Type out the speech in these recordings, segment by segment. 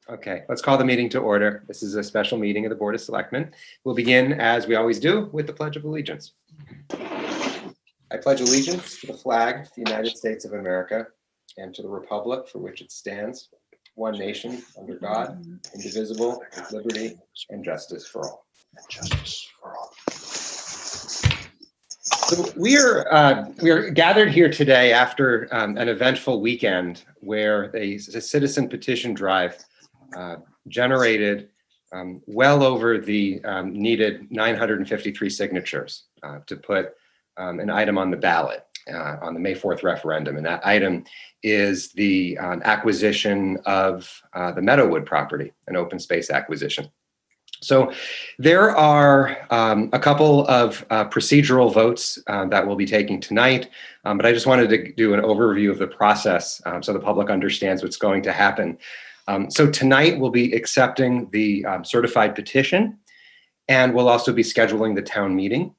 Okay, let's call the meeting to order. This is a special meeting of the Board of Selectmen. We'll begin, as we always do, with the Pledge of Allegiance. I pledge allegiance to the flag of the United States of America and to the republic for which it stands, one nation, under God, indivisible, with liberty and justice for all. So we are gathered here today after an eventful weekend where a citizen petition drive generated well over the needed 953 signatures to put an item on the ballot on the May 4th referendum. And that item is the acquisition of the Meadowwood property, an open space acquisition. So there are a couple of procedural votes that we'll be taking tonight, but I just wanted to do an overview of the process so the public understands what's going to happen. So tonight we'll be accepting the certified petition, and we'll also be scheduling the town meeting.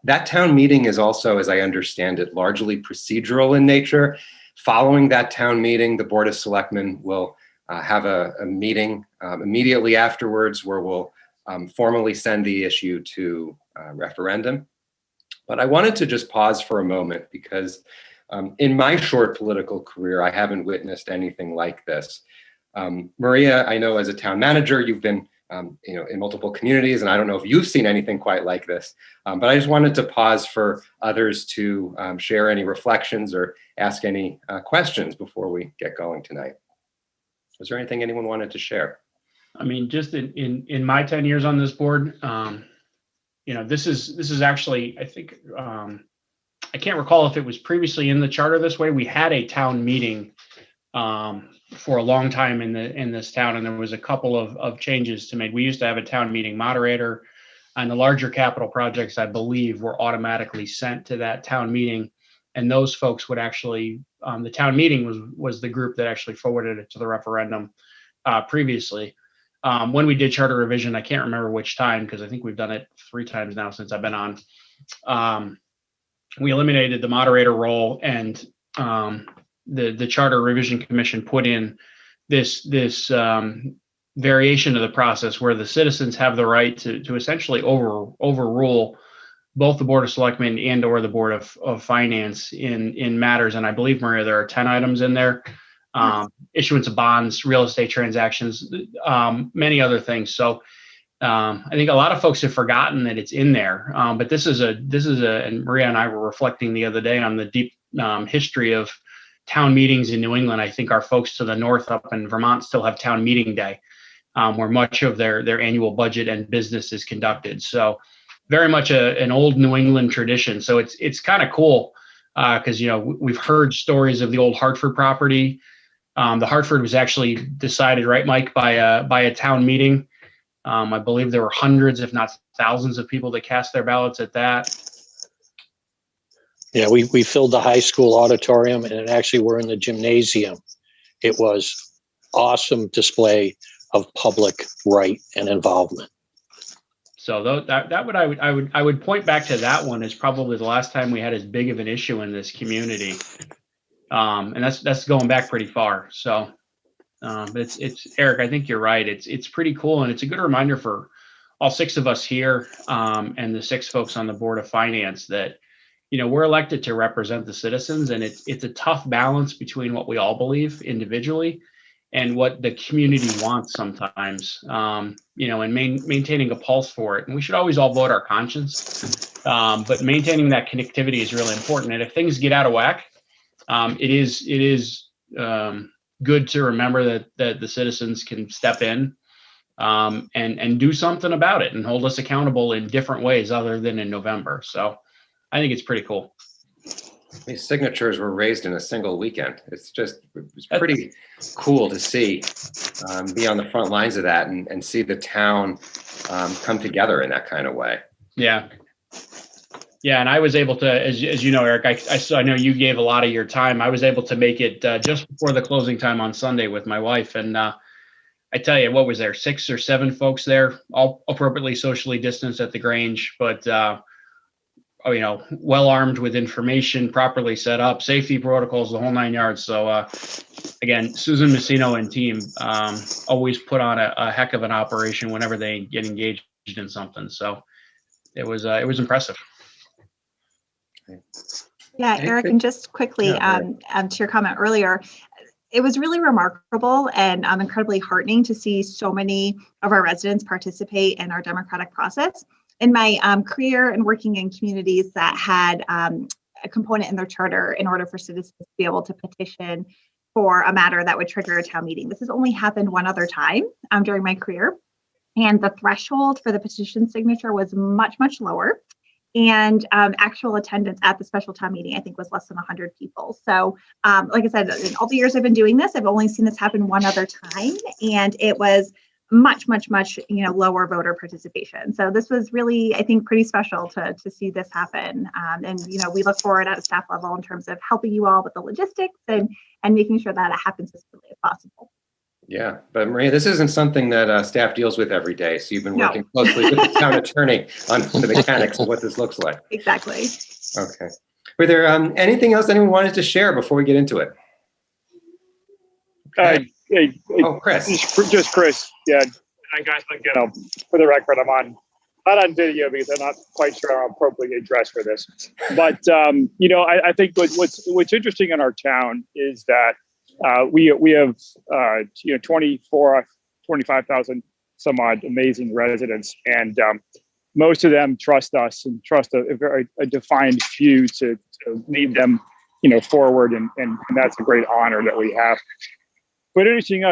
That town meeting is also, as I understand it, largely procedural in nature. Following that town meeting, the Board of Selectmen will have a meeting immediately afterwards where we'll formally send the issue to referendum. But I wanted to just pause for a moment because in my short political career, I haven't witnessed anything like this. Maria, I know as a town manager, you've been in multiple communities, and I don't know if you've seen anything quite like this, but I just wanted to pause for others to share any reflections or ask any questions before we get going tonight. Was there anything anyone wanted to share? I mean, just in my 10 years on this board, this is actually, I think, I can't recall if it was previously in the charter this way. We had a town meeting for a long time in this town, and there was a couple of changes to make. We used to have a town meeting moderator, and the larger capital projects, I believe, were automatically sent to that town meeting, and those folks would actually, the town meeting was the group that actually forwarded it to the referendum previously. When we did charter revision, I can't remember which time, because I think we've done it 3 times now since I've been on. We eliminated the moderator role, and the Charter Revision Commission put in this variation of the process where the citizens have the right to essentially overrule both the Board of Selectmen and or the Board of Finance in matters. And I believe, Maria, there are 10 items in there. Issuance of bonds, real estate transactions, many other things. So I think a lot of folks have forgotten that it's in there, but this is and Maria and I were reflecting the other day on the deep history of town meetings in New England. I think our folks to the north up in Vermont still have town meeting day, where much of their annual budget and business is conducted. So very much an old New England tradition. So it's kind of cool because we've heard stories of the old Hartford property. The Hartford was actually decided, right, Mike, by a town meeting. I believe there were hundreds, if not thousands, of people that cast their ballots at that. Yeah, we filled the high school auditorium, and actually we're in the gymnasium. It was awesome display of public right and involvement. So that would I would point back to that one as probably the last time we had as big of an issue in this community, and that's going back pretty far. So. But it's Eric, I think you're right. It's pretty cool, and it's a good reminder for all 6 of us here and the 6 folks on the Board of Finance that we're elected to represent the citizens, and it's a tough balance between what we all believe individually and what the community wants sometimes. And maintaining a pulse for it. And we should always all vote our conscience, but maintaining that connectivity is really important. And if things get out of whack, it is. Good to remember that the citizens can step in and do something about it and hold us accountable in different ways other than in November. So I think it's pretty cool. These signatures were raised in a single weekend. It's pretty cool to see, be on the front lines of that and see the town come together in that kind of way. Yeah. Yeah, and I was able to, as you know, Eric, I know you gave a lot of your time. I was able to make it just before the closing time on Sunday with my wife. And I tell you, what was there, 6 or 7 folks there, all appropriately socially distanced at the Grange. But well armed with information, properly set up, safety protocols, the whole 9 yards. So again, Susan Messino and team always put on a heck of an operation whenever they get engaged in something. So it was impressive. Yeah, Eric, and just quickly to your comment earlier, it was really remarkable and incredibly heartening to see so many of our residents participate in our democratic process. In my career and working in communities that had a component in their charter in order for citizens to be able to petition for a matter that would trigger a town meeting. This has only happened one other time during my career. And the threshold for the petition signature was much, much lower. And actual attendance at the special town meeting, I think, was less than 100 people. So like I said, in all the years I've been doing this, I've only seen this happen one other time. And it was much, much, much, lower voter participation. So this was really, I think, pretty special to see this happen. And, we look forward at a staff level in terms of helping you all with the logistics and making sure that it happens as quickly as possible. Yeah, but Maria, this isn't something that staff deals with every day. So you've been working closely with the town attorney on the mechanics of what this looks like. Exactly. Okay. Were there anything else anyone wanted to share before we get into it? Okay. Chris. Just Chris. Yeah. I guess, for the record, I'm not on video because I'm not quite sure I'm appropriately addressed for this. But I think what's interesting in our town is that we have 25,000 some odd amazing residents, and most of them trust us and trust a defined few to lead them forward, and that's a great honor that we have. But interesting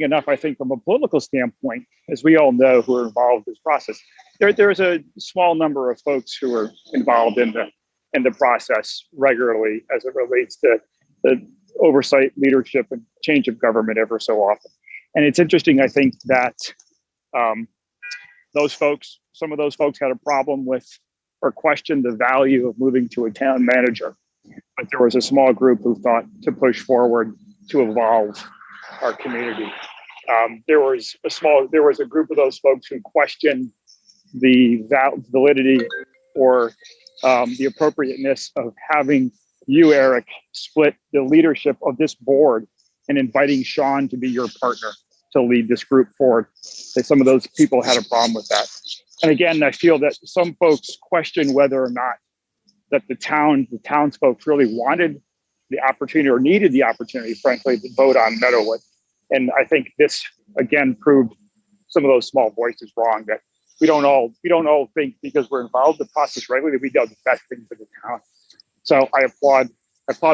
enough, I think, from a political standpoint, as we all know who are involved in this process, there's a small number of folks who are involved in the process regularly as it relates to the oversight, leadership, and change of government ever so often. And it's interesting, I think, that some of those folks had a problem with or questioned the value of moving to a town manager. But there was a small group who thought to push forward to evolve our community. There was a group of those folks who questioned the validity or the appropriateness of having you, Eric, split the leadership of this board and inviting Sean to be your partner to lead this group forward. Some of those people had a problem with that. And again, I feel that some folks question whether or not that the townsfolk really wanted the opportunity or needed the opportunity, frankly, to vote on Meadowwood. And I think this again proved some of those small voices wrong, that we don't all think because we're involved in the process regularly that we do the best thing for the town. So I applaud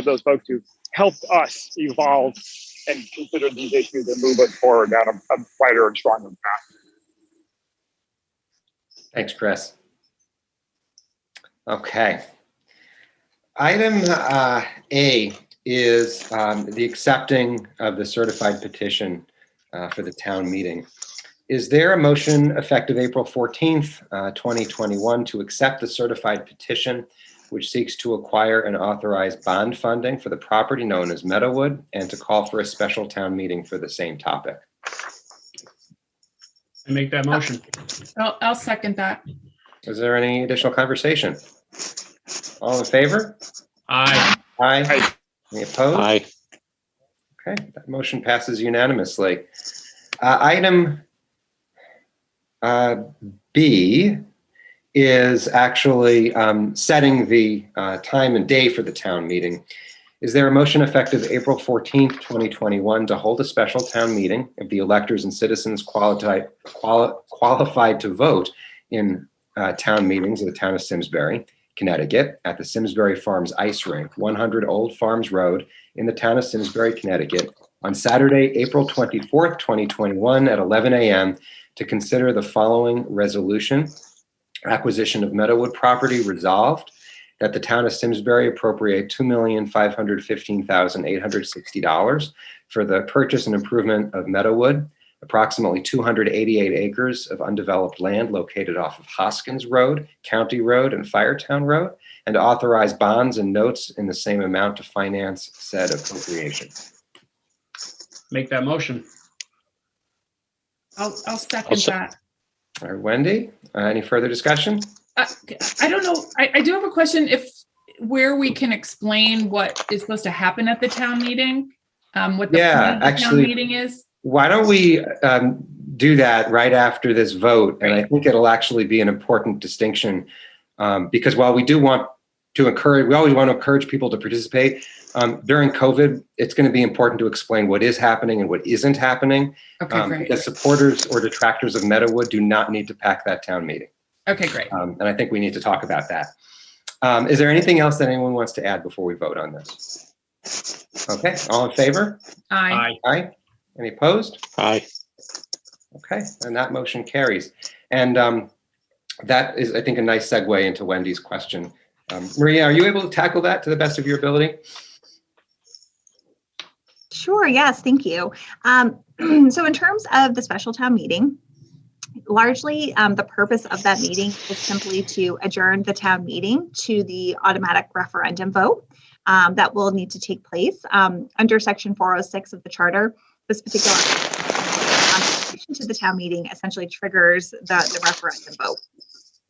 those folks who helped us evolve and consider these issues and move us forward down a brighter and stronger path. Thanks, Chris. Okay. Item A is the accepting of the certified petition for the town meeting. Is there a motion effective April 14th, 2021 to accept the certified petition which seeks to acquire and authorize bond funding for the property known as Meadowwood and to call for a special town meeting for the same topic? I make that motion. I'll second that. Is there any additional conversation? All in favor? Aye. Aye. Any opposed? Aye. Okay, that motion passes unanimously. Item B is actually setting the time and day for the town meeting. Is there a motion effective April 14th, 2021 to hold a special town meeting of the electors and citizens qualified to vote in town meetings of the town of Simsbury, Connecticut, at the Simsbury Farms Ice Rink, 100 Old Farms Road in the town of Simsbury, Connecticut, on Saturday, April 24th, 2021 at 11 a.m. to consider the following resolution. Acquisition of Meadowwood property resolved that the town of Simsbury appropriate $2,515,860 for the purchase and improvement of Meadowwood, approximately 288 acres of undeveloped land located off of Hoskins Road, County Road, and Firetown Road, and to authorize bonds and notes in the same amount to finance said appropriation. Make that motion. I'll second that. All right, Wendy, any further discussion? I don't know. I do have a question where we can explain what is supposed to happen at the town meeting, what the Yeah, point of the town actually, meeting is. why don't we do that right after this vote? And I think it'll actually be an important distinction because while we do want to encourage, we always want to encourage people to participate. During COVID, it's going to be important to explain what is happening and what isn't happening. Okay, great. Because supporters or detractors of Meadowood do not need to pack that town meeting. Okay, great. And I think we need to talk about that. Is there anything else that anyone wants to add before we vote on this? Okay, all in favor? Aye. Aye. Any opposed? Aye. Okay, and that motion carries. And that is, I think, a nice segue into Wendy's question. Maria, are you able to tackle that to the best of your ability? Sure, yes, thank you. So in terms of the special town meeting, largely the purpose of that meeting is simply to adjourn the town meeting to the automatic referendum vote that will need to take place under section 406 of the charter. This particular contribution to the town meeting essentially triggers the referendum vote.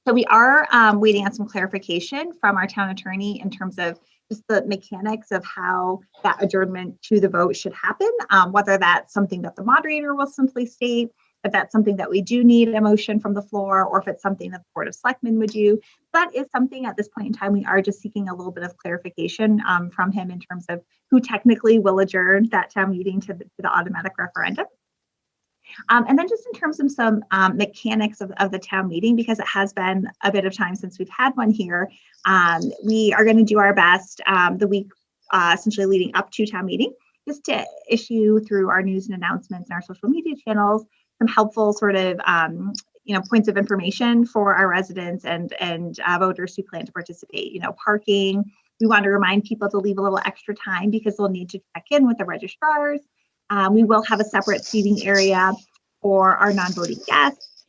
So we are waiting on some clarification from our town attorney in terms of just the mechanics of how that adjournment to the vote should happen, whether that's something that the moderator will simply state, if that's something that we do need a motion from the floor, or if it's something that the Board of Selectmen would do. That is something at this point in time, we are just seeking a little bit of clarification from him in terms of who technically will adjourn that town meeting to the automatic referendum. And then just in terms of some mechanics of the town meeting, because it has been a bit of time since we've had one here, we are going to do our best the week essentially leading up to town meeting, just to issue through our news and announcements and our social media channels some helpful sort of points of information for our residents and voters who plan to participate. Parking. We want to remind people to leave a little extra time because they'll need to check in with the registrars. We will have a separate seating area for our non-voting guests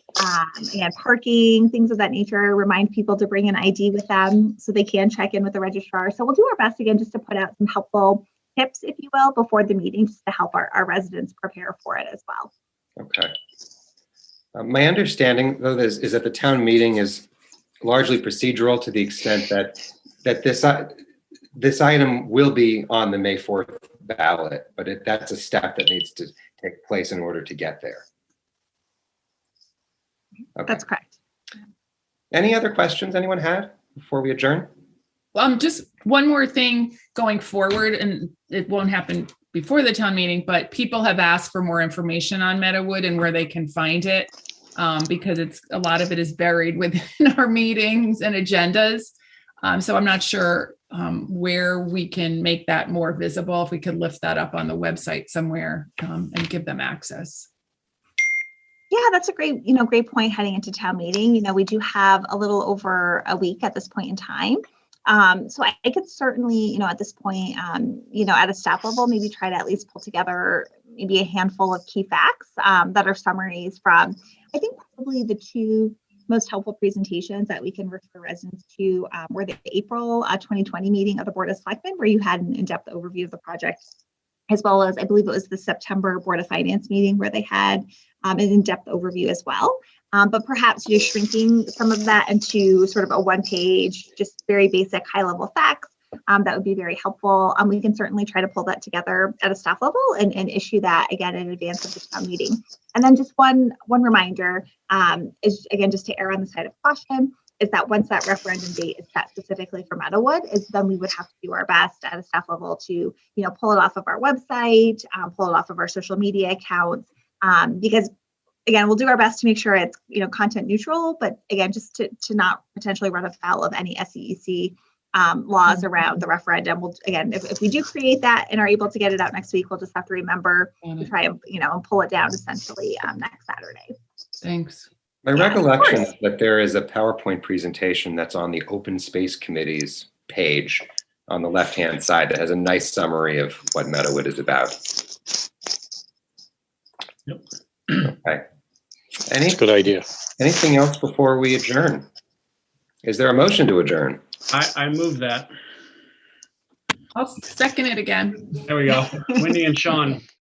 and parking, things of that nature. Remind people to bring an ID with them so they can check in with the registrar. So we'll do our best again just to put out some helpful tips, if you will, before the meeting, just to help our residents prepare for it as well. Okay. My understanding, though, is that the town meeting is largely procedural to the extent that this item will be on the May 4th ballot, but that's a step that needs to take place in order to get there. Okay. That's correct. Any other questions anyone had before we adjourn? Just one more thing going forward, and it won't happen before the town meeting, but people have asked for more information on Meadowood and where they can find it, because a lot of it is buried within our meetings and agendas. So I'm not sure where we can make that more visible, if we could lift that up on the website somewhere and give them access. Yeah, that's a great point heading into town meeting. We do have a little over a week at this point in time. So I could certainly, at this point, at a staff level, maybe try to at least pull together maybe a handful of key facts that are summaries from, I think, probably the two most helpful presentations that we can refer residents to were the April 2020 meeting of the Board of Selectmen, where you had an in-depth overview of the project, as well as I believe it was the September Board of Finance meeting where they had an in-depth overview as well. But perhaps just shrinking some of that into sort of a one-page, just very basic high-level facts, that would be very helpful. We can certainly try to pull that together at a staff level and issue that again in advance of the town meeting. And then just one reminder is, again, just to err on the side of caution, is that once that referendum date is set specifically for Meadowood, is then we would have to do our best at a staff level to, pull it off of our website, pull it off of our social media accounts, because again, we'll do our best to make sure it's, content neutral, but again, just to not potentially run afoul of any SEC laws around the referendum. We'll, again, if we do create that and are able to get it out next week, we'll just have to remember to try and, and pull it down essentially next Saturday. Thanks. My recollection is that there is a PowerPoint presentation that's on the Open Space Committee's page on the left-hand side that has a nice summary of what Meadowood is about. Yep. Okay. That's a good idea. Anything else before we adjourn? Is there a motion to adjourn? I move that. I'll second it again. There we go. Wendy and Sean.